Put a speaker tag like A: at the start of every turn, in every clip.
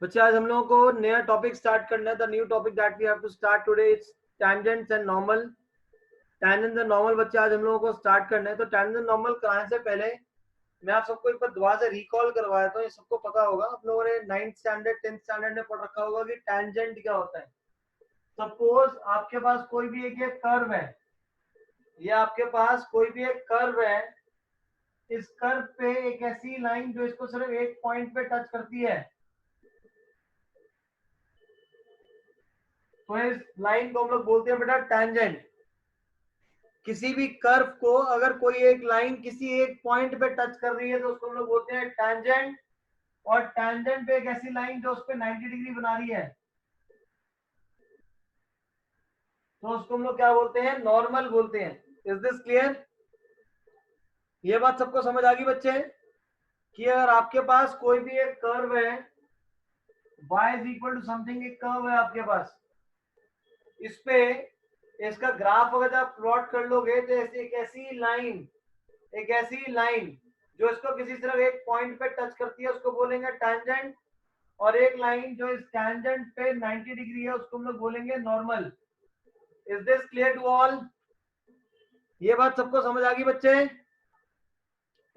A: बच्चे आज हम लोगों को नया टॉपिक स्टार्ट करना है। The new topic that we have to start today it's tangents and normal. Tangents and normal बच्चे आज हम लोगों को स्टार्ट करना है। तो टेंजेंट एंड नॉर्मल कराने से पहले मैं आप सबको एक बार दोबारा से रिकॉल करवाया तो ये सबको पता होगा। आप लोगों ने 9th स्टैंडर्ड 10th स्टैंडर्ड में पढ़ रखा होगा कि टेंजेंट क्या होता है। सपोज आपके पास कोई भी एक ये कर्व है, ये आपके पास कोई भी एक कर्व है। इस कर्व पे एक ऐसी लाइन जो इसको सिर्फ एक पॉइंट पे टच करती है, तो इस लाइन को हम लोग बोलते हैं बेटा टेंजेंट। किसी भी कर्व को अगर कोई एक लाइन किसी एक पॉइंट पे टच कर रही है तो उसको हम लोग बोलते हैं टेंजेंट। और टेंजेंट पे एक ऐसी लाइन जो उस पे 90 डिग्री बना रही है तो उसको हम लोग क्या बोलते हैं, नॉर्मल बोलते हैं। Is this clear? ये बात सबको समझ आ गई बच्चे कि अगर आपके पास कोई भी एक कर्व है, y is equal to something, एक कर्व है आपके पास, इस पे इसका ग्राफ अगर आप प्लॉट कर लोगे तो ऐसी एक ऐसी लाइन जो इसको किसी सिर्फ एक पॉइंट पे टच करती है उसको बोलेंगे टेंजेंट। और एक लाइन जो इस टेंजेंट पे 90 डिग्री है उसको हम लोग बोलेंगे normal. Is this clear to all? ये बात सबको समझ आ गई बच्चे?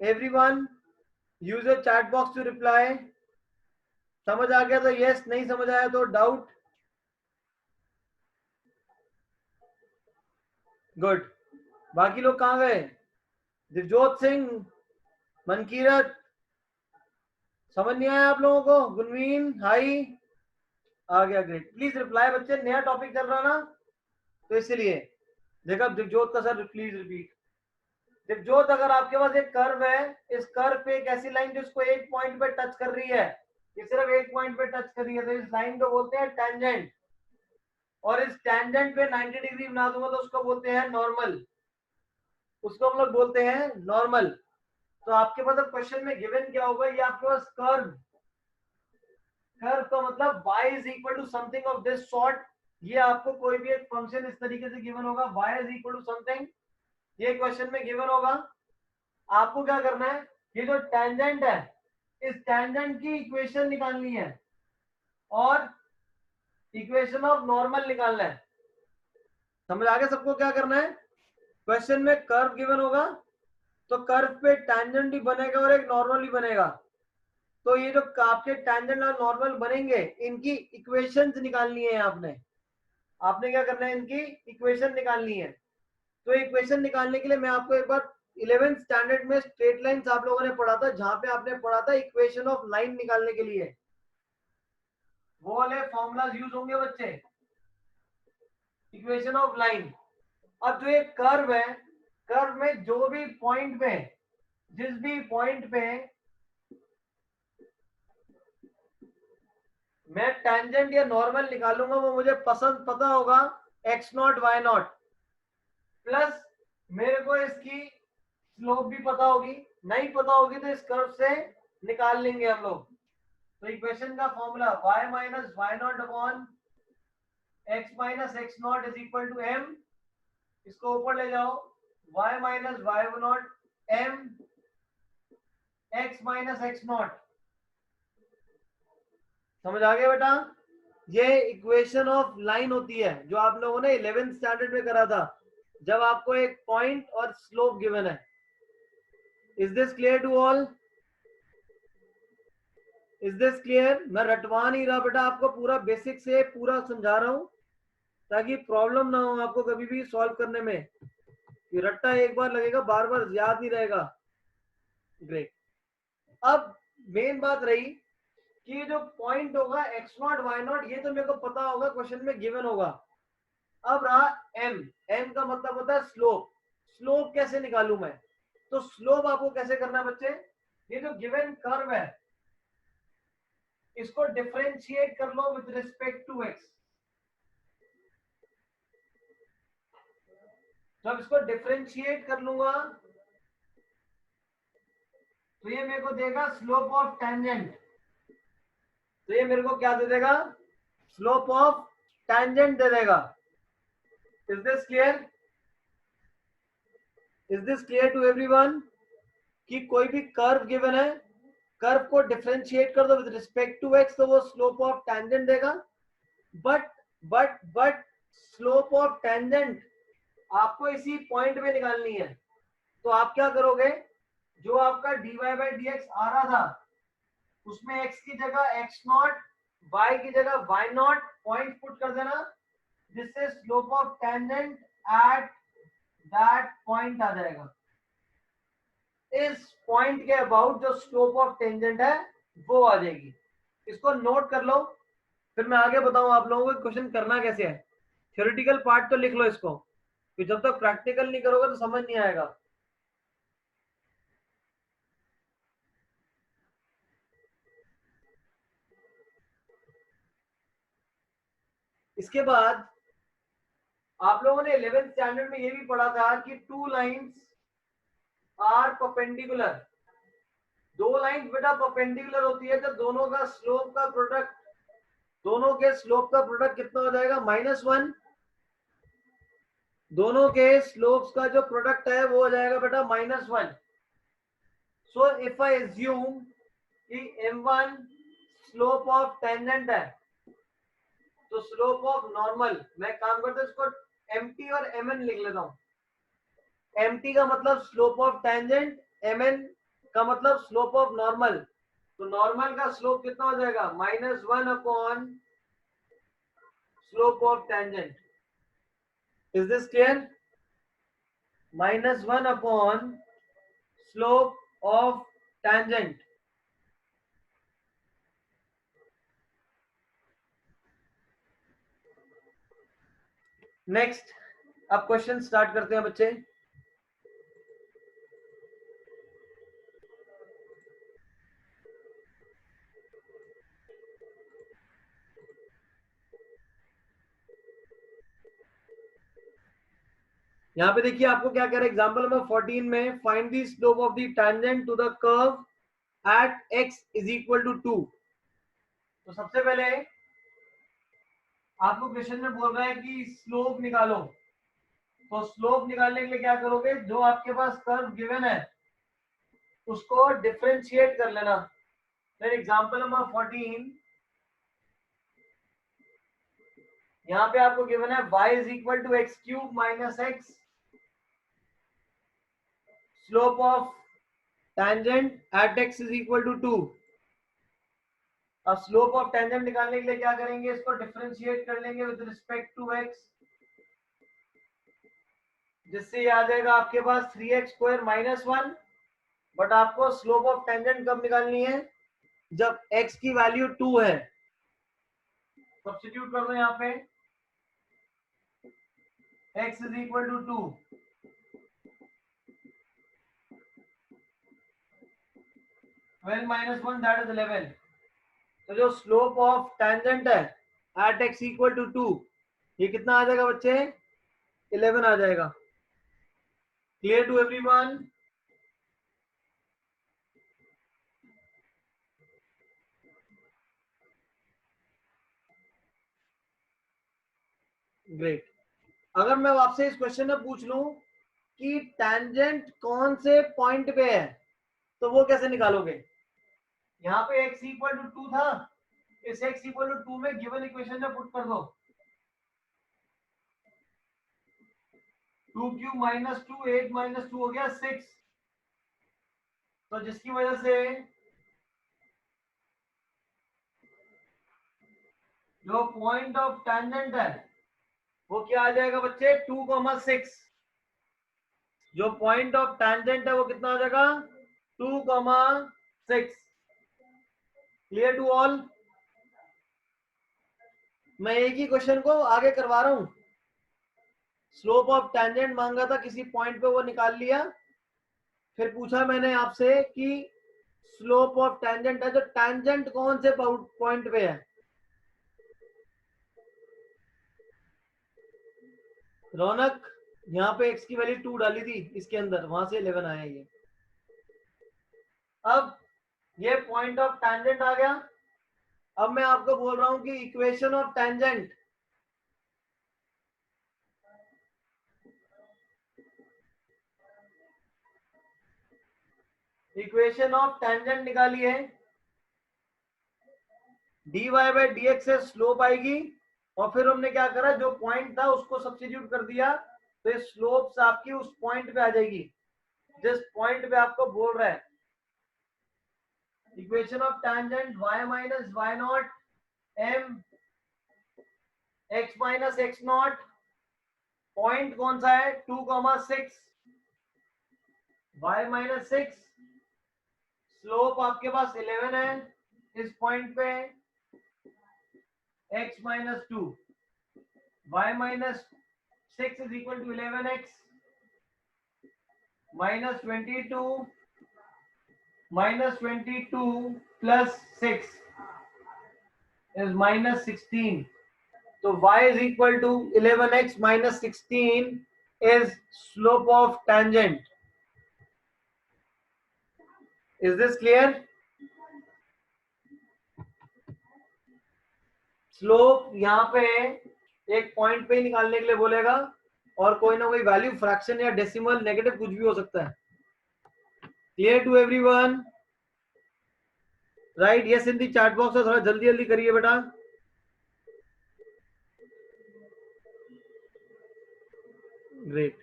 A: Everyone use a chat box to reply. समझ आ गया तो यस, नहीं समझ आया तो डाउट। गुड। बाकी लोग कहाँ गए? दिवजोत सिंह, मनकीरत, समझ नहीं आया आप लोगों को? गुनवीन हाई आ गया, ग्रेट। प्लीज रिप्लाई बच्चे, नया टॉपिक चल रहा ना तो इसलिए। देखा दिवजोत का सर प्लीज रिपीट। दिवजोत अगर आपके पास एक कर्व है, इस कर्व पे एक ऐसी लाइन जो इसको एक पॉइंट पे टच कर रही है, ये सिर्फ एक पॉइंट पे टच कर रही है, तो इस लाइन को बोलते हैं टेंजेंट। और इस टेंजेंट पे 90 डिग्री बना दूंगा तो उसको बोलते हैं नॉर्मल। उसको हम लोग बोलते हैं नॉर्मल। तो आपके पास क्वेश्चन में गिवन क्या होगा, ये आपके पास कर्व, कर्व का मतलब y is equal to something of this sort. ये आपको कोई भी एक फंक्शन इस तरीके से गिवन होगा, y is equal to something, ये क्वेश्चन में गिवन होगा। आपको क्या करना है, ये जो टेंजेंट है इस टेंजेंट की इक्वेशन निकालनी है और इक्वेशन ऑफ नॉर्मल निकालना है। समझ आ गया सबको क्या करना है? क्वेश्चन में कर्व गिवन होगा तो कर्व पे टेंजेंट भी बनेगा और एक नॉर्मल भी बनेगा। तो ये जो आपके टेंजेंट और नॉर्मल बनेंगे इनकी इक्वेशंस निकालनी है। आपने आपने क्या करना है, इनकी इक्वेशन निकालनी है। तो इक्वेशन निकालने के लिए मैं आपको एक बार 11th स्टैंडर्ड में स्ट्रेट लाइंस आप लोगों ने पढ़ा था, जहां पे आपने पढ़ा था इक्वेशन ऑफ लाइन निकालने के लिए वो वाले फॉर्मूलाज यूज होंगे बच्चे, इक्वेशन ऑफ लाइन। अब जो एक कर्व है, कर्व में जो भी पॉइंट पे, जिस भी पॉइंट पे मैं टेंजेंट या नॉर्मल निकालूंगा वो मुझे पसंद पता होगा x nought y not, plus मेरे को इसकी स्लोप भी पता होगी। नहीं पता होगी तो इस कर्व से निकाल लेंगे हम लोग। तो इक्वेशन का formula y minus y not upon x minus x not is equal to m। इसको ऊपर ले जाओ, y minus y not m x minus x not. समझ आ गया बेटा? ये इक्वेशन ऑफ लाइन होती है जो आप लोगों ने 11th स्टैंडर्ड में करा था, जब आपको एक पॉइंट और स्लोप गिवन है। Is this clear to all? Is this clear? मैं रटवा नहीं रहा बेटा, आपको पूरा बेसिक से पूरा समझा रहा हूं ताकि प्रॉब्लम ना हो आपको कभी भी सॉल्व करने में। ये रट्टा एक बार लगेगा, बार बार याद नहीं रहेगा। ग्रेट। अब मेन बात रही कि ये जो पॉइंट होगा एक्स नॉट वाई नॉट, ये तो मेरे को पता होगा, क्वेश्चन में गिवन होगा। अब रहा m, m का मतलब होता है स्लोप। स्लोप कैसे निकालूं मैं? तो स्लोप आपको कैसे करना है बच्चे, ये जो गिवन कर्व है इसको डिफरेंशिएट कर लो विद रिस्पेक्ट टू x। जब इसको डिफरेंशिएट कर लूंगा तो ये मेरे को देगा स्लोप ऑफ टेंजेंट। तो ये मेरे को क्या दे देगा, स्लोप ऑफ टेंजेंट दे देगा। Is this clear? Is this clear to everyone कि कोई भी कर्व गिवन है, कर्व को डिफरेंशिएट कर दो विद रिस्पेक्ट टू एक्स तो वो स्लोप ऑफ टेंजेंट देगा। बट स्लोप ऑफ टेंजेंट आपको इसी पॉइंट पे निकालनी है। तो आप क्या करोगे, जो आपका dy बाई डी एक्स आ रहा था उसमें x की जगह x नॉट, y की जगह y नॉट पॉइंट पुट कर देना, जिससे slope of tangent at that point आ जाएगा। इस पॉइंट के अबाउट जो स्लोप ऑफ टेंजेंट है वो आ जाएगी। इसको नोट कर लो, फिर मैं आगे बताऊं आप लोगों को क्वेश्चन करना कैसे है। थ्योरेटिकल पार्ट तो लिख लो इसको, फिर जब तक प्रैक्टिकल नहीं करोगे तो समझ नहीं आएगा। इसके बाद आप लोगों ने 11th स्टैंडर्ड में ये भी पढ़ा था कि टू लाइंस आर परपेंडिकुलर। दो लाइंस बेटा परपेंडिकुलर होती है तो दोनों का स्लोप का प्रोडक्ट, दोनों के स्लोप का प्रोडक्ट कितना हो जाएगा, -1। दोनों के स्लोप्स का जो प्रोडक्ट है वो हो जाएगा बेटा -1। सो इफ आई एज्यूम कि m1 स्लोप ऑफ टेंजेंट है तो स्लोप ऑफ नॉर्मल, मैं काम करता हूँ इसको mt और mn लिख लेता हूँ। mt का मतलब स्लोप ऑफ टेंजेंट, mn का मतलब स्लोप ऑफ नॉर्मल। तो नॉर्मल का स्लोप कितना हो जाएगा, -1 upon slope of tangent. Is this clear? -1 upon slope of tangent. Next, अब क्वेश्चन स्टार्ट करते हैं बच्चे। यहाँ पे देखिए आपको क्या कह रहा है, एग्जांपल नंबर 14 में find the slope of the tangent to the curve at x is equal to 2। तो सबसे पहले आपको क्वेश्चन में बोल रहा है कि स्लोप निकालो। तो स्लोप निकालने के लिए क्या करोगे, जो आपके पास कर्व गिवन है उसको डिफरेंशिएट कर लेना। फिर एग्जांपल नंबर 14 यहाँ पे आपको गिवन है y is equal to x cube minus x, slope of tangent at x is equal to 2। अब स्लोप ऑफ टेंजेंट निकालने के लिए क्या करेंगे, इसको डिफरेंशिएट कर लेंगे विद रिस्पेक्ट टू x, जिससे ये आ जाएगा आपके पास 3x² -1। बट आपको स्लोप ऑफ टेंजेंट कब निकालनी है, जब x की वैल्यू 2 है। सब्स्टिट्यूट कर दो यहाँ पे, x is equal to 2, 12 - 1 that is 11। तो जो स्लोप ऑफ टेंजेंट है एट x इक्वल टू 2, ये कितना आ जाएगा बच्चे, 11 आ जाएगा। Clear to everyone? ग्रेट। अगर मैं आपसे इस क्वेश्चन में पूछ लूं कि टेंजेंट कौन से पॉइंट पे है तो वो कैसे निकालोगे। यहाँ पे x इक्वल टू 2 था, इस x इक्वल टू 2 में गिवन इक्वेशन में पुट कर दो, 2 क्यूब -2 8 -2 हो गया 6। तो जिसकी वजह से जो पॉइंट ऑफ टेंजेंट है वो क्या आ जाएगा बच्चे, 2,6। जो पॉइंट ऑफ टेंजेंट है वो कितना आ जाएगा, 2,6। Clear to all? मैं एक ही क्वेश्चन को आगे करवा रहा हूं। स्लोप ऑफ टेंजेंट मांगा था किसी पॉइंट पे, वो निकाल लिया। फिर पूछा मैंने आपसे कि स्लोप ऑफ टेंजेंट है, जो टेंजेंट कौन से पॉइंट पे है। रौनक, यहाँ पे x की वैल्यू 2 डाली थी इसके अंदर, वहां से 11 आया ये। अब ये पॉइंट ऑफ टेंजेंट आ गया। अब मैं आपको बोल रहा हूं कि equation of tangent, equation of tangent निकालिए, dy बाई dx से स्लोप आएगी और फिर हमने क्या करा, जो पॉइंट था उसको सब्स्टिट्यूट कर दिया, तो ये स्लोप आपकी उस पॉइंट पे आ जाएगी जिस पॉइंट पे आपको बोल रहा है। Equation of tangent y minus y not m x minus x not, point कौन सा है 2,6, y माइनस 6, स्लोप आपके पास 11 है इस पॉइंट पे, x minus 2, y minus 6 is equal to 11x minus 22 plus 6 is minus 16. So y is equal to 11x minus 16 is slope of tangent. Is this clear? Slope यहाँ पे एक point पे ही निकालने के लिए बोलेगा और कोई ना कोई वैल्यू फ्रैक्शन या डेसिमल नेगेटिव कुछ भी हो सकता है। Clear to everyone? Right, yes in the chat box में थोड़ा जल्दी जल्दी करिए बेटा। ग्रेट।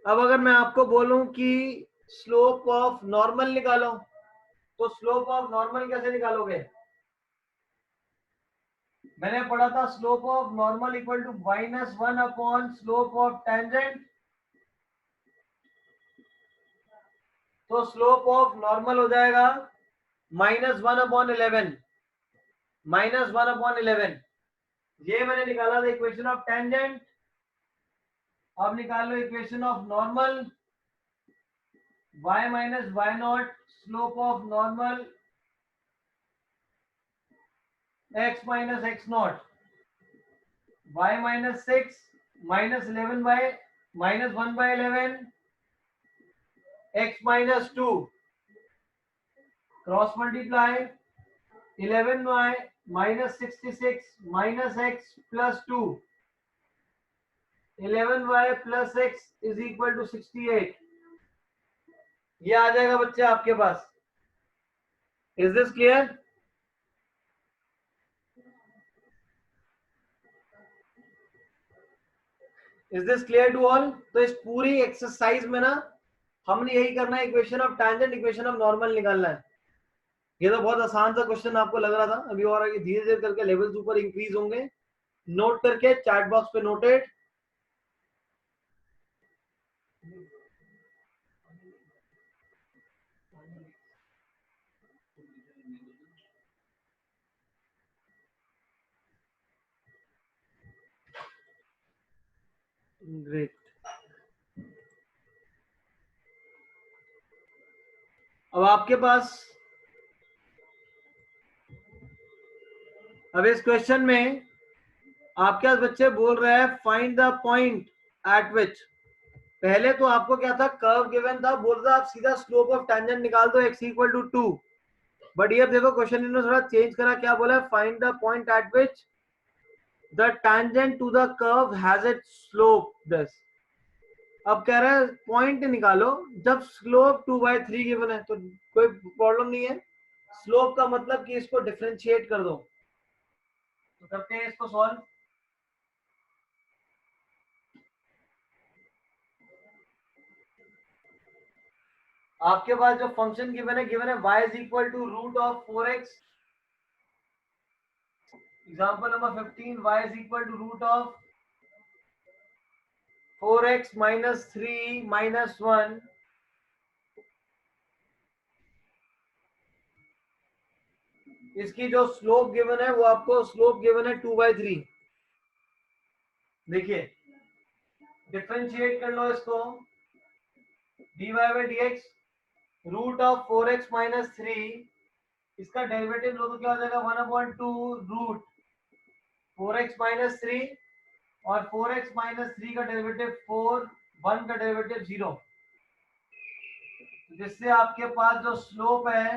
A: अब अगर मैं आपको बोलूं कि स्लोप ऑफ नॉर्मल निकालो, तो स्लोप ऑफ नॉर्मल कैसे निकालोगे? मैंने पढ़ा था slope of normal equal to -1 upon slope of tangent. तो स्लोप ऑफ नॉर्मल हो जाएगा -1 अपॉन 11, -1 अपॉन 11। ये मैंने निकाला था इक्वेशन ऑफ टेंजेंट। अब निकाल लो equation of normal, y minus y nought slope of normal x minus x nought, y minus 6 minus 11 by -1 by 11 x minus 2 cross multiply 11 by minus 66 minus x plus 2, 11y plus x is equal to 68। ये आ जाएगा बच्चे आपके पास। Is this clear? Is this clear to all? तो इस पूरी exercise में ना हमने यही करना है, equation of tangent equation of normal निकालना है। ये तो बहुत आसान सा क्वेश्चन आपको लग रहा था, अभी और धीरे धीरे करके लेवल्स ऊपर इंक्रीज होंगे। नोट करके चैट बॉक्स पे नोटेड। ग्रेट। अब आपके पास, अब इस क्वेश्चन में आपके पास बच्चे बोल रहे हैं फाइंड द पॉइंट एट विच, पहले तो आपको क्या था, कर्व गिवन था, बोल रहा आप सीधा स्लोप ऑफ टेंजेंट निकाल दो x इक्वल टू 2। बट ये देखो क्वेश्चन इन्होंने थोड़ा चेंज करा, क्या बोला है, find the point at which the tangent to the curve has its slope this. अब कह रहा है पॉइंट निकालो जब स्लोप 2/3 गिवन है, तो कोई प्रॉब्लम नहीं है। स्लोप का मतलब कि इसको डिफरेंशिएट कर दो, तो करते हैं इसको सॉल्व। आपके पास जो फंक्शन गिवन है y is equal to root of 4x। Example number 15, y is equal to root of 4x minus 3 minus 1। इसकी जो स्लोप गिवन है वो आपको स्लोप गिवन है 2/3। देखिए डिफरेंशिएट कर लो इसको, dy by dx root of 4x minus 3, इसका डेरिवेटिव लो तो क्या हो जाएगा 1/2 रूट 4x माइनस 3, और 4x माइनस 3 का डेरिवेटिव 4, 1 का डेरिवेटिव 0, जिससे आपके पास जो स्लोप है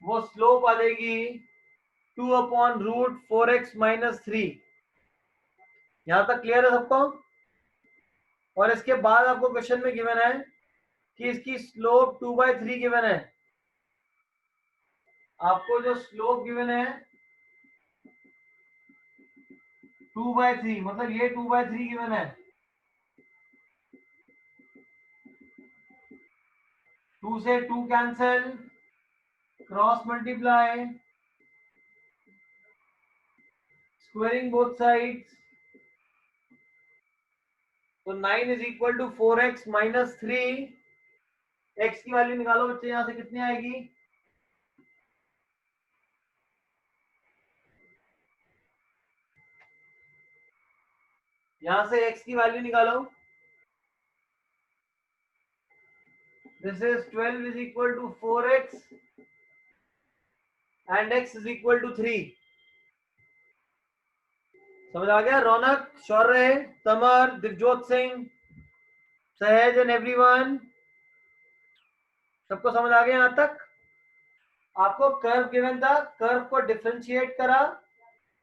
A: वो स्लोप आ जाएगी 2/√4x माइनस 3। यहां तक क्लियर है सबको? और इसके बाद आपको क्वेश्चन में गिवन है कि इसकी स्लोप 2/3 गिवन है। आपको जो स्लोप गिवन है 2/3, मतलब ये 2/3 गिवन है। 2 से 2 cancel, cross multiply, squaring both sides, तो 9 is equal to 4x minus 3। x की वैल्यू निकालो बच्चे, यहां से कितनी आएगी? यहां से x की वैल्यू निकालो। This is 12 is equal to 4x and x is equal to 3। समझ आ गया? रौनक, शौर्य, तमर, दिव्योत सिंह, सहज एंड एवरीवन, सबको समझ आ गया यहां तक? आपको कर्व गिवन था, कर्व को डिफरेंशिएट करा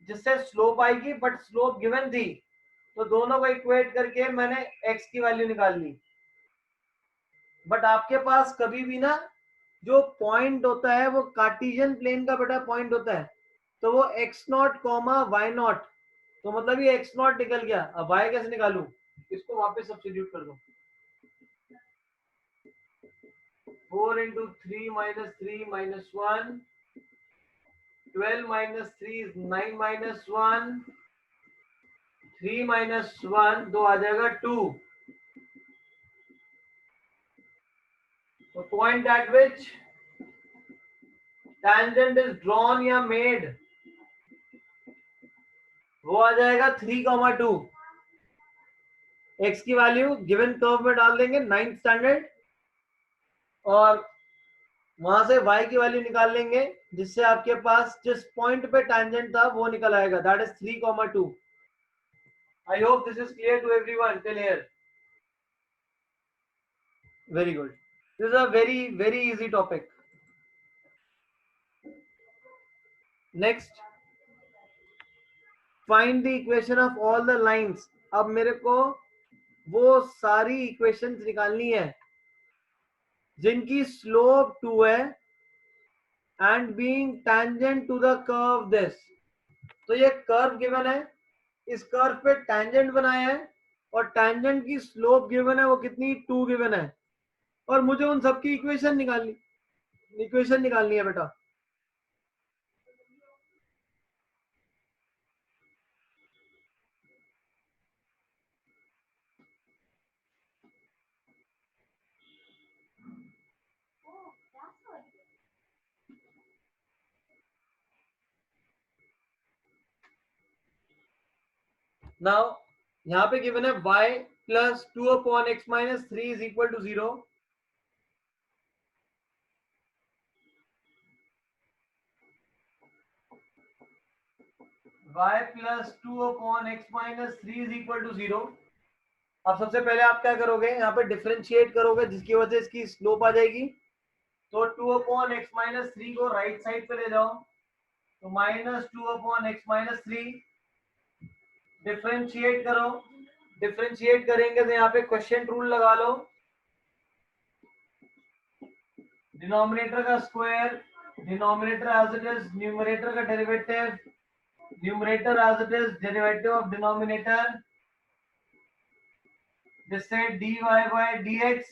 A: जिससे स्लोप आएगी, बट स्लोप गिवन थी तो दोनों को इक्वेट करके मैंने x की वैल्यू निकाल ली। बट आपके पास कभी भी ना जो पॉइंट होता है वो कार्टेशियन प्लेन का बेटा पॉइंट होता है, तो वो x0 कॉमा y0, तो मतलब ये x0 निकल गया। अब y कैसे निकालूं? इसको वापस सब्स्टिट्यूट कर दो। 4 into 3 minus 3 minus 1, 12 minus 3 is 9 minus 1, 3 minus 1 तो आ जाएगा 2। तो point at which tangent is drawn या made, वो आ जाएगा 3,2। x की वैल्यू गिवन कर्व में डाल देंगे 9th स्टैंडर्ड, और वहां से y की वैल्यू निकाल लेंगे जिससे आपके पास जिस पॉइंट पे टैंजेंट था वो निकल आएगा, that is 3,2। I hope this is clear to everyone till here. Very good, this is a very very easy topic. Next, find the equation of all the lines. अब मेरे को वो सारी इक्वेशंस निकालनी है जिनकी स्लोप 2 है and being tangent to the curve this. तो ये कर्व गिवन है, इस कर्व पे टैंजेंट बनाया है और टैंजेंट की स्लोप गिवन है, वो कितनी? 2 गिवन है, और मुझे उन सबकी इक्वेशन निकालनी है बेटा। नाउ यहाँ पे गिवन है y plus 2 upon x minus 3 is equal to 0। y plus 2 upon x minus 3 is equal to 0। अब सबसे पहले आप क्या करोगे, यहाँ पे डिफरेंशिएट करोगे जिसकी वजह से इसकी स्लोप आ जाएगी। तो 2 अपॉन एक्स माइनस 3 को राइट साइड पे ले जाओ, तो minus 2 upon x minus 3। Differentiate करो, डिफरेंशिएट करेंगे तो यहाँ पे क्वेश्चन रूल लगा लो, डिनोमिनेटर का square, denominator as it is, numerator का derivative, numerator as it is, derivative of denominator, जिससे dy by dx,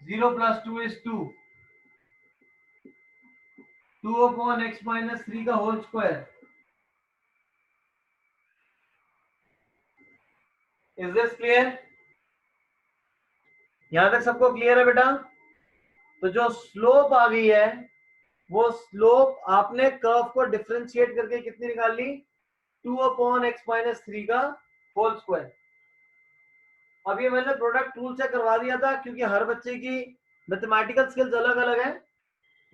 A: zero plus 2 is 2, 2 upon x minus 3 का whole square. Is this clear? यहां तक सबको clear है बेटा? तो जो स्लोप आ गई है वो स्लोप आपने कर्व को डिफरेंशिएट करके कितनी निकाल ली? 2 अपॉन एक्स माइनस 3 का होल स्क्वायर। अब ये मैंने प्रोडक्ट टूल से करवा दिया था क्योंकि हर बच्चे की मैथमेटिकल स्किल्स अलग अलग है,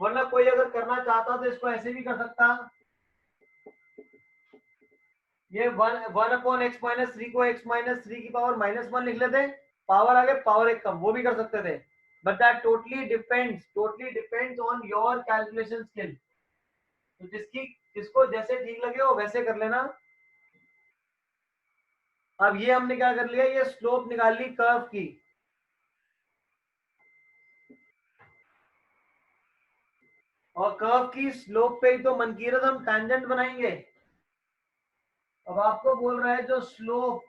A: वरना कोई अगर करना चाहता तो इसको ऐसे भी कर सकता। ये वन अपॉन एक्स माइनस 3 को एक्स माइनस 3 की पावर -1 लिख लेते, पावर आगे पावर एक कम, वो भी कर सकते थे, but that totally depends on your calculation skill. तो जिसकी किसको जैसे ठीक लगे हो वैसे कर लेना। अब ये हमने क्या कर लिया, ये स्लोप निकाल ली कर्व की, और कर्व की स्लोप पे ही तो मनकीरत हम टैंजेंट बनाएंगे। अब आपको बोल रहा है जो स्लोप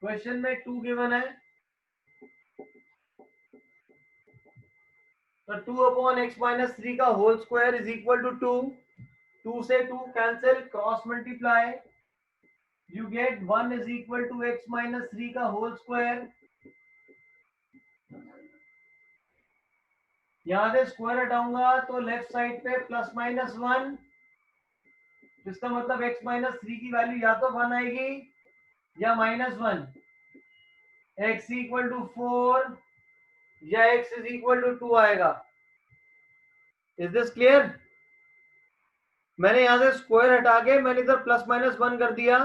A: क्वेश्चन में 2 गिवन है, तो 2/x-3 का whole square is equal to 2, 2 से 2 cancel, cross multiply, you get 1 is equal to x-3 का होल स्क्वायर। यहां से स्क्वायर हटाऊंगा तो लेफ्ट साइड पे +-1, इसका मतलब x-3 की वैल्यू या तो 1 आएगी या -1, x इक्वल टू 4 या x इज इक्वल टू 2 आएगा। Is this clear? मैंने यहां से स्क्वायर हटा के मैंने इधर +-1 कर दिया,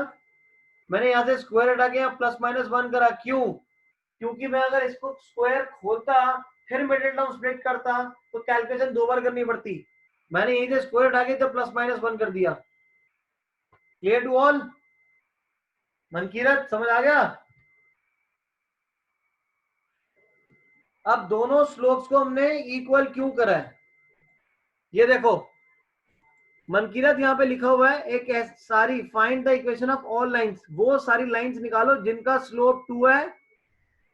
A: मैंने यहां से स्क्वायर हटा के यहाँ +-1 करा, क्यों? क्योंकि मैं अगर इसको स्क्वायर खोलता फिर मिडिल टर्म स्प्लिट करता तो कैलकुलेशन 2 बार करनी पड़ती। मैंने यहीं से स्क्वायर हटा के तो +-1 कर दिया। Clear to all? मनकीरत समझ आ गया? अब दोनों स्लोप्स को हमने इक्वल क्यों करा है, ये देखो मनकीरत यहाँ पे लिखा हुआ है एक सारी find the equation of all lines, वो सारी लाइंस निकालो जिनका स्लोप 2 है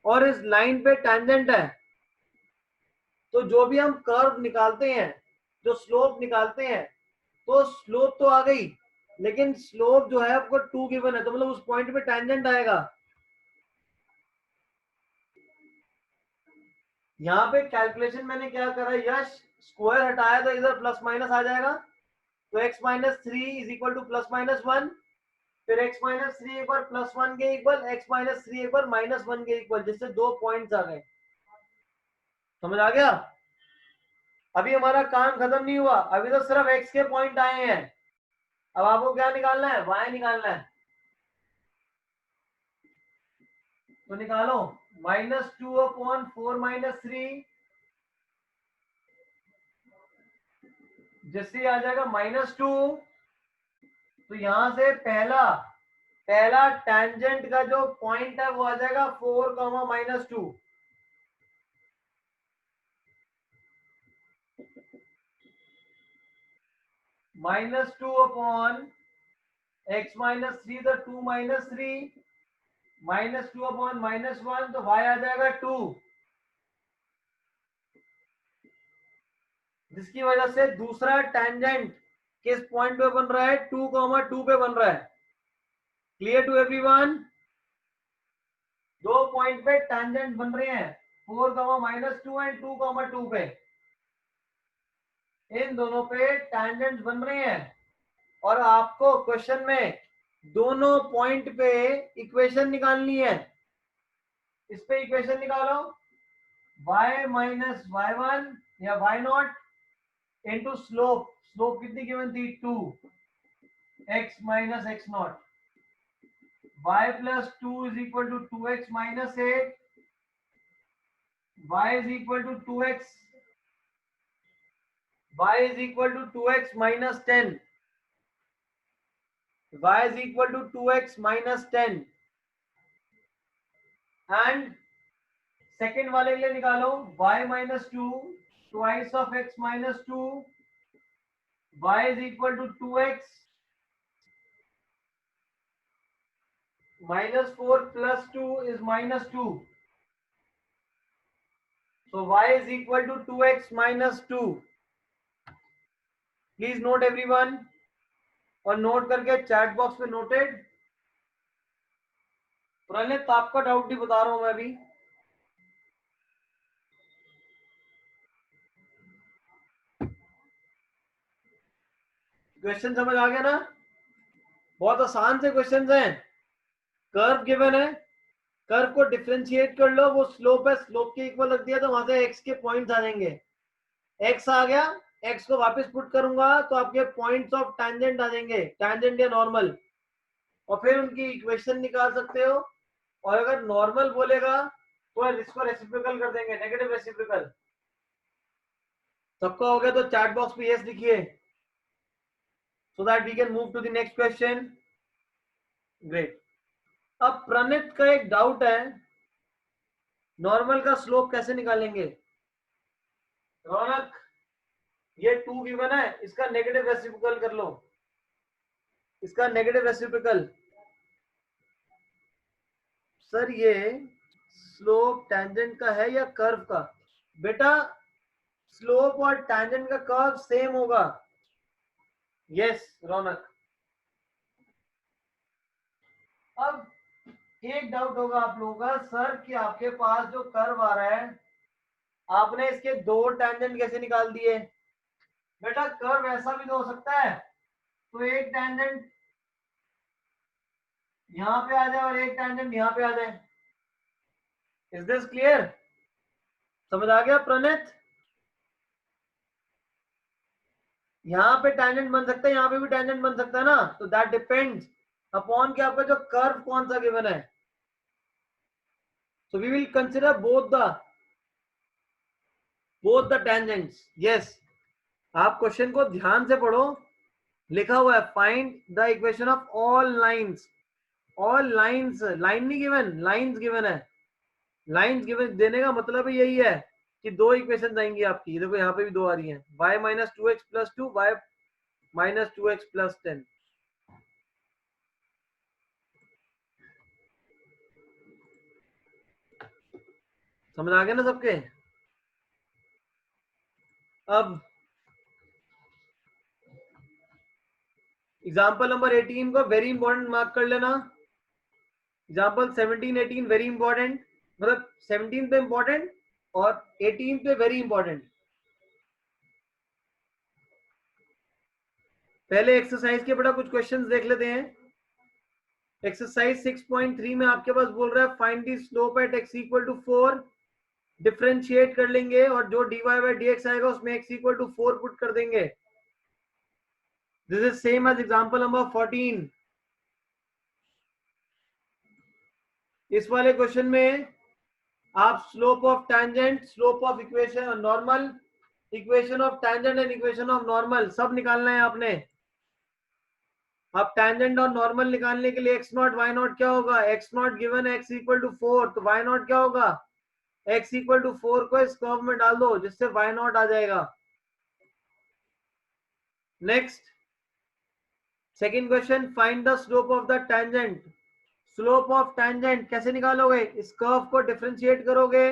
A: और इस लाइन पे टैंजेंट है। तो जो भी हम कर्व निकालते हैं, जो स्लोप निकालते हैं, तो स्लोप तो आ गई, लेकिन स्लोप जो है आपको 2 गिवन है, तो मतलब उस पॉइंट पे टैंजेंट आएगा। यहाँ पे कैलकुलेशन मैंने क्या करा, यश स्क्वायर हटाया तो इधर प्लस माइनस आ जाएगा, तो x-3 इज इक्वल टू +-1, फिर x-3 एक बार +1 के इक्वल, x-3 एक बार -1 के इक्वल, जिससे 2 पॉइंट्स आ गए। समझ आ गया? अभी हमारा काम खत्म नहीं हुआ, अभी तो सिर्फ x के पॉइंट आए हैं। अब आपको क्या निकालना है, y निकालना है। तो निकालो, -2/4-3, जिससे आ जाएगा -2। तो यहां से पहला टैंजेंट का जो पॉइंट है वो आ जाएगा 4, -2। -2/x-3 तो 2 -3, -2/-1 तो y आ जाएगा 2, जिसकी वजह से दूसरा टैंजेंट किस पॉइंट पे बन रहा है, 2, 2 पे बन रहा है। Clear to everyone? दो पॉइंट पे टैंजेंट बन रहे हैं, 4, -2 एंड 2, 2 पे, इन दोनों पे टैंजेंट बन रहे हैं। और आपको क्वेश्चन में दोनों पॉइंट पे इक्वेशन निकालनी है। इस पे इक्वेशन निकालो, y माइनस y1 या y0 इंटू स्लोप, स्लोप कितनी गिवन थी 2, x minus x0, y plus 2 is equal to 2x minus 8, y is equal to 2x, y is equal to 2x minus 10, y is equal to 2x minus 10, and second वाले के लिए निकालो y minus 2 twice of x minus 2, y is equal to 2x minus 4 plus 2 is -2, so y is equal to 2x minus 2. Please note everyone, और note करके chat box पे noted. Pranit आपका doubt ही बता रहा हूं मैं अभी। क्वेश्चन समझ आ गया ना? बहुत आसान से क्वेश्चन हैं। कर्व गिवन है, कर्व को डिफरेंशिएट कर लो, वो स्लोप है, स्लोप के इक्वल रख दिया तो वहां से x के पॉइंट्स आ जाएंगे। x आ गया, x को वापस पुट करूंगा तो आपके पॉइंट्स ऑफ टैंजेंट आ जाएंगे, टैंजेंट या नॉर्मल, और फिर उनकी इक्वेशन निकाल सकते हो। और अगर नॉर्मल बोलेगा तो इसको रेसिप्रोकल कर देंगे, नेगेटिव रेसिप्रोकल। सबका हो गया तो चैट बॉक्स पे यस लिखिए। so that we can move to the next question. Great. अब प्रणित का एक डाउट है, नॉर्मल का स्लोप कैसे निकालेंगे? रौनक, ये 2 गिवन है, इसका नेगेटिव रेसिप्रोकल कर लो, इसका नेगेटिव रेसिप्रोकल। सर ये स्लोप टेंजेंट का है या कर्व का? बेटा स्लोप और टेंजेंट का कर्व सेम होगा। यस रौनक। अब एक डाउट होगा आप लोगों का, सर कि आपके पास जो कर्व आ रहा है, आपने इसके 2 टेंजेंट कैसे निकाल दिए? बेटा कर्व ऐसा भी तो हो सकता है, तो एक टेंजेंट यहां पे आ जाए और एक टेंजेंट यहां पे आ जाए। Is this clear? समझ आ गया प्रणित? यहाँ पे टेंजेंट बन सकता है, यहाँ पे भी टेंजेंट बन सकता है ना, तो दैट डिपेंड्स अपॉन कि आपका जो कर्व कौन सा गिवन है। So we will consider both the tangents. Yes, आप क्वेश्चन को ध्यान से पढ़ो, लिखा हुआ है find the equation of all lines. All lines, line नहीं गिवन, लाइंस गिवन है। लाइंस गिवन देने का मतलब ही यही है कि 2 इक्वेशन आएंगी आपकी। देखो यहाँ पे भी 2 आ रही हैं, y minus 2x plus 2, y minus 2x plus 10। समझ आ गया ना सबके? अब एग्जाम्पल नंबर 18 को वेरी इंपॉर्टेंट मार्क कर लेना। एग्जाम्पल 17, 18 वेरी इंपॉर्टेंट, मतलब 17 पे इंपॉर्टेंट और 18 पे वेरी इंपॉर्टेंट। पहले एक्सरसाइज के बड़ा कुछ क्वेश्चंस देख लेते हैं। एक्सरसाइज 6.3 में आपके पास बोल रहा है find the slope at x equal to 4। Differentiate कर लेंगे और जो dy बाई dx आएगा उसमें x इक्वल टू 4 पुट कर देंगे। This is same as example number 14। इस वाले क्वेश्चन में आप slope of tangent, slope of equation normal, equation of tangent and equation of normal सब निकालना है आपने। अब टैंजेंट और नॉर्मल निकालने के लिए x नॉट y नॉट क्या होगा? x not given x equal to 4, तो y नॉट क्या होगा? x इक्वल टू 4 को इस कर्व में डाल दो जिससे y नॉट आ जाएगा। Next second question, find the slope of the tangent. Slope of tangent कैसे निकालोगे? इस कर्व को डिफरेंशिएट करोगे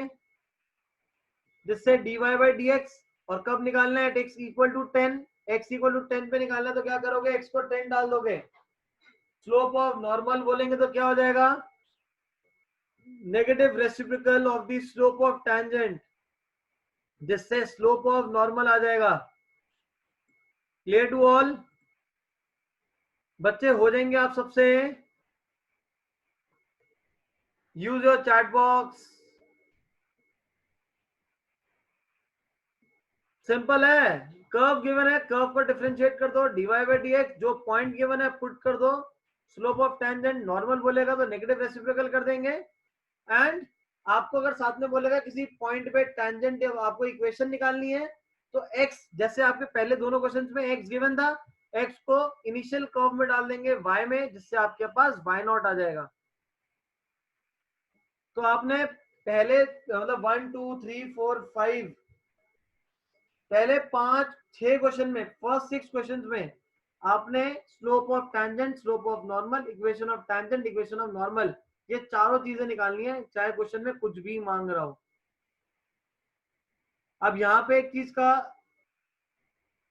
A: जिससे dy बाई dx, और कब निकालना है? x equal to 10, x equal to 10 पे निकालना है तो क्या करोगे? x को 10 डाल दोगे। स्लोप ऑफ नॉर्मल बोलेंगे तो क्या हो जाएगा? Negative reciprocal of the slope of tangent, जिससे स्लोप ऑफ नॉर्मल आ जाएगा। Clear to all? बच्चे हो जाएंगे आप सबसे। Use your chat box. Simple है, कर्व गिवन है, कर्व को डिफरेंशिएट कर दो, dy बाई dx, जो पॉइंट गिवन है पुट कर दो, स्लोप ऑफ टेंजेंट नॉर्मल बोलेगा तो नेगेटिव रेसिप्रोकल कर देंगे। एंड आपको अगर साथ में बोलेगा किसी पॉइंट पे टेंजेंट आपको इक्वेशन निकालनी है तो x, जैसे आपके पहले दोनों क्वेश्चंस में x गिवन था, x को इनिशियल कर्व में डाल देंगे y में, जिससे आपके पास y नॉट आ जाएगा। तो आपने पहले मतलब 1 2 3 4 5 पहले 5 6 क्वेश्चन में, फर्स्ट 6 क्वेश्चन में आपने slope of tangent, slope of normal, equation of tangent, equation of normal, ये चारों चीजें निकालनी है, चाहे क्वेश्चन में कुछ भी मांग रहा हो। अब यहाँ पे एक चीज का,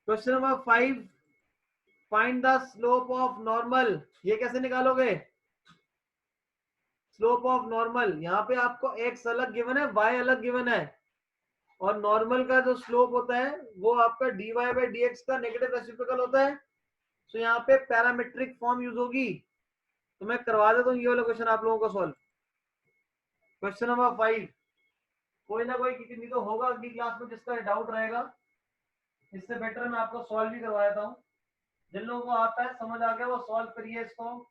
A: question number 5, find the slope of normal, ये कैसे निकालोगे? स्लोप ऑफ नॉर्मल, यहाँ पे आपको x अलग गिवन है, y अलग गिवन है, और नॉर्मल का जो स्लोप होता है वो आपका dy बाई dx का नेगेटिव रेसिप्रोकल होता है। तो यहाँ पे पैरामीट्रिक फॉर्म यूज होगी। तो मैं करवा देता हूँ ये वाला क्वेश्चन आप लोगों को सॉल्व। क्वेश्चन नंबर 5, कोई ना कोई किसी तो होगा अगली क्लास में जिसका डाउट रहेगा, इससे बेटर मैं आपको सॉल्व भी करवा देता हूँ। जिन लोगों को आता है, समझ आ गया, वो सॉल्व करिए इसको।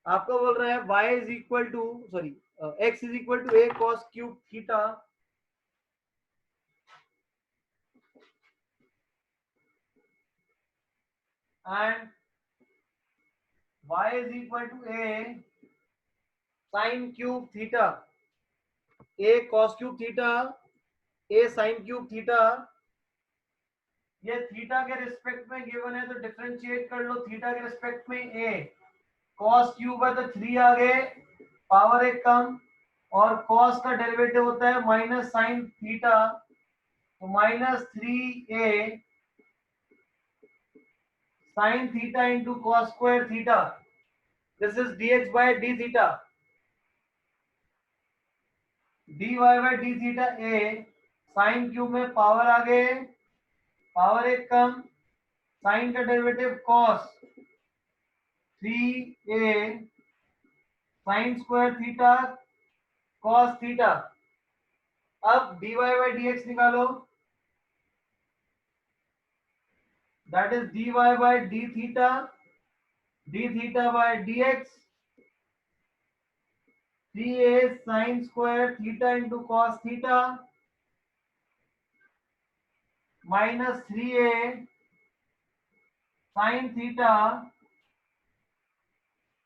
A: आपको बोल रहे हैं y is equal to, sorry x is equal to a cos cube theta and y is equal to a sin cube theta, a cos cube theta, a sin cube theta। ये theta के respect में given है तो differentiate कर लो। Theta के respect में a cos cube है तो 3 आ गए, पावर एक कम, और cos का डेरिवेटिव होता है माइनस साइन थीटा, तो -3a sin theta into cos square theta, this is dx by d theta, dy by d theta a, sin cube में पावर आ गए, पावर एक कम, साइन का derivative cos 3a sin square theta cos theta. अब dy by dx निकालो, that is dy by d theta by dx, 3a sin square theta into cos theta minus 3a sin theta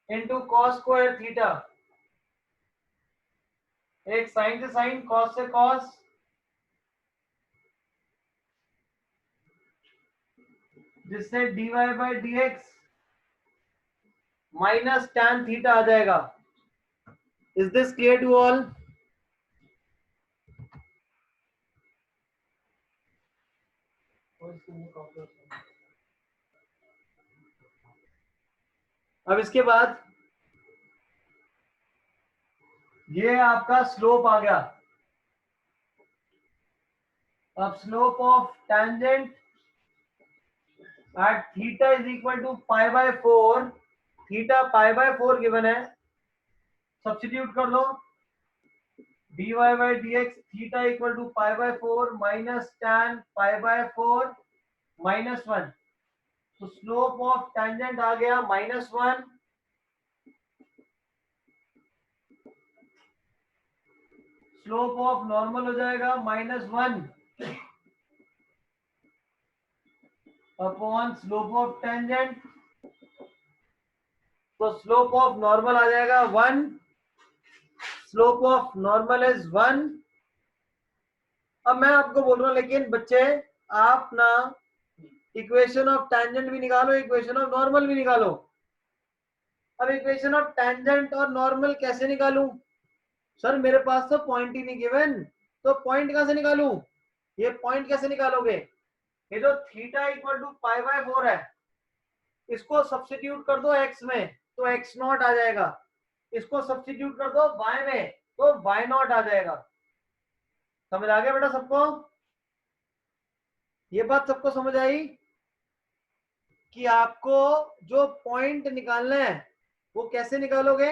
A: into cos square theta। एक sine से sine, cos से cos, जिससे dy by dx minus tan theta आ जाएगा। Is this clear to all? अब इसके बाद ये आपका स्लोप आ गया। अब slope of tangent at theta is equal to pi by 4, theta pi by 4 given है, सब्स्टिट्यूट कर लो, dy by dx theta equal to pi by 4 minus tan pi by 4 minus 1, तो स्लोप ऑफ टेंजेंट आ गया -1, slope of normal हो जाएगा -1 upon slope of tangent, तो slope of normal आ जाएगा 1, स्लोप ऑफ नॉर्मल इज 1। अब मैं आपको बोल रहा हूं लेकिन बच्चे आप ना इक्वेशन ऑफ टेंजेंट भी निकालो, इक्वेशन ऑफ नॉर्मल भी निकालो। अब इक्वेशन ऑफ टेंजेंट और नॉर्मल कैसे निकालूं? सर मेरे पास तो पॉइंट ही नहीं गिवन, तो पॉइंट कहां से निकालूं? ये पॉइंट कैसे निकालोगे? ये जो theta equal to pi by 4 है, इसको सब्स्टिट्यूट कर दो x में तो x नॉट आ जाएगा, इसको सब्स्टिट्यूट कर दो y में तो y नॉट आ जाएगा। समझ आ गया बेटा सबको? ये बात सबको समझ आई कि आपको जो पॉइंट निकालना है वो कैसे निकालोगे?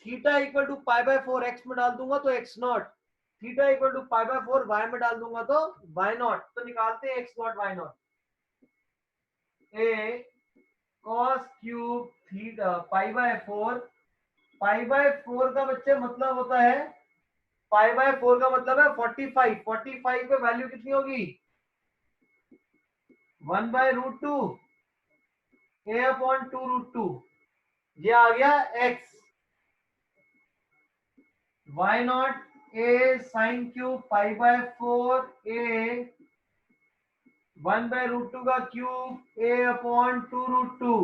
A: Theta equal to pi by 4 x में डाल दूंगा तो x naught, theta equal to pi by 4 y में डाल दूंगा तो y नॉट, तो निकालते हैं x nought y naught. a cos cube theta pi by 4, pi by 4 का बच्चे मतलब होता है, पाई बाय 4 का मतलब है 45, 45 पे वैल्यू कितनी होगी? 1 by root 2 a upon 2 root 2, ये आ गया x, y naught a sine cube pi by 4 a 1 by root 2 का क्यूब a अपॉन 2 रूट 2।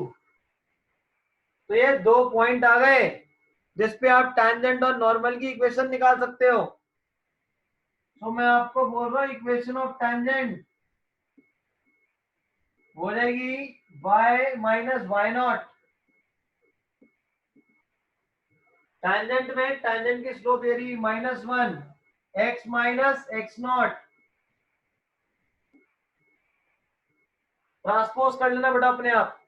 A: तो ये दो पॉइंट आ गए जिसपे आप टेंजेंट और नॉर्मल की इक्वेशन निकाल सकते हो। तो मैं आपको बोल रहा हूं इक्वेशन ऑफ टेंजेंट हो जाएगी y minus y naught, tangent में टेंजेंट की स्लोप दे रही -1, x minus x naught, transpose कर लेना बेटा अपने आप।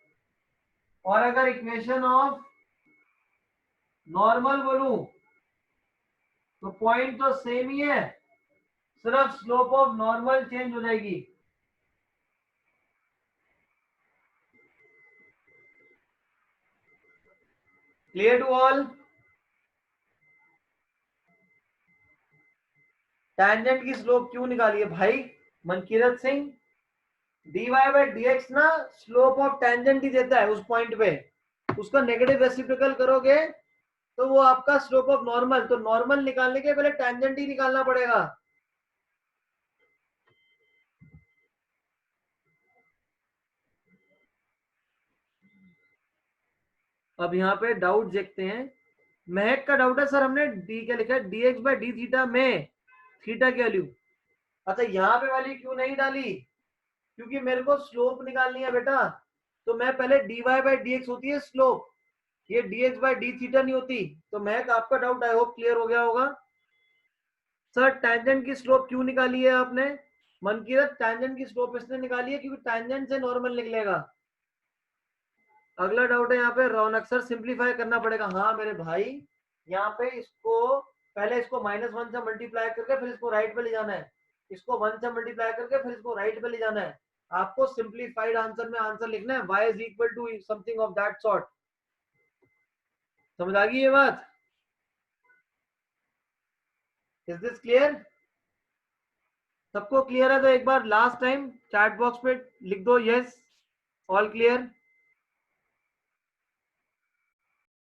A: और अगर इक्वेशन ऑफ नॉर्मल बोलूं तो पॉइंट तो सेम ही है, सिर्फ स्लोप ऑफ नॉर्मल चेंज हो जाएगी। Clear to all? टेंजेंट की स्लोप क्यों निकाली है भाई Mankirat Singh? dy by dx ना स्लोप ऑफ टेंजेंट ही देता है उस पॉइंट पे, उसका नेगेटिव रेसिप्रोकल करोगे तो वो आपका स्लोप ऑफ नॉर्मल, तो नॉर्मल निकालने के पहले टेंजेंट ही निकालना पड़ेगा। अब यहाँ पे डाउट देखते हैं। महक का डाउट है सर हमने डी क्या लिखा है, dx बाई डी थीटा में थीटा की वैल्यू, अच्छा यहाँ पे वैल्यू क्यों नहीं डाली, क्योंकि मेरे को स्लोप निकालनी है बेटा, तो मैं पहले dy बाई dx होती है स्लोप, ये dx बाई डी थीटा नहीं होती। तो महक आपका डाउट आई होप क्लियर हो गया होगा। सर टेंजेंट की स्लोप क्यों निकाली है आपने, मनकीरत टेंजेंट की स्लोप इसने निकाली है क्योंकि टेंजेंट से नॉर्मल निकलेगा। अगला डाउट है यहाँ पे रौनक सर सिंप्लीफाई करना पड़ेगा, हाँ मेरे भाई, यहाँ पे इसको पहले इसको -1 से मल्टीप्लाई करके फिर इसको राइट पे ले जाना है, इसको 1 से मल्टीप्लाई करके फिर इसको राइट पे ले जाना है। आपको सिंप्लीफाइड आंसर में आंसर लिखना है y is equal to something of that sort. समझ आ गई ये बात, इज दिस क्लियर? सबको क्लियर है तो एक बार लास्ट टाइम चैट बॉक्स पे लिख दो यस ऑल क्लियर।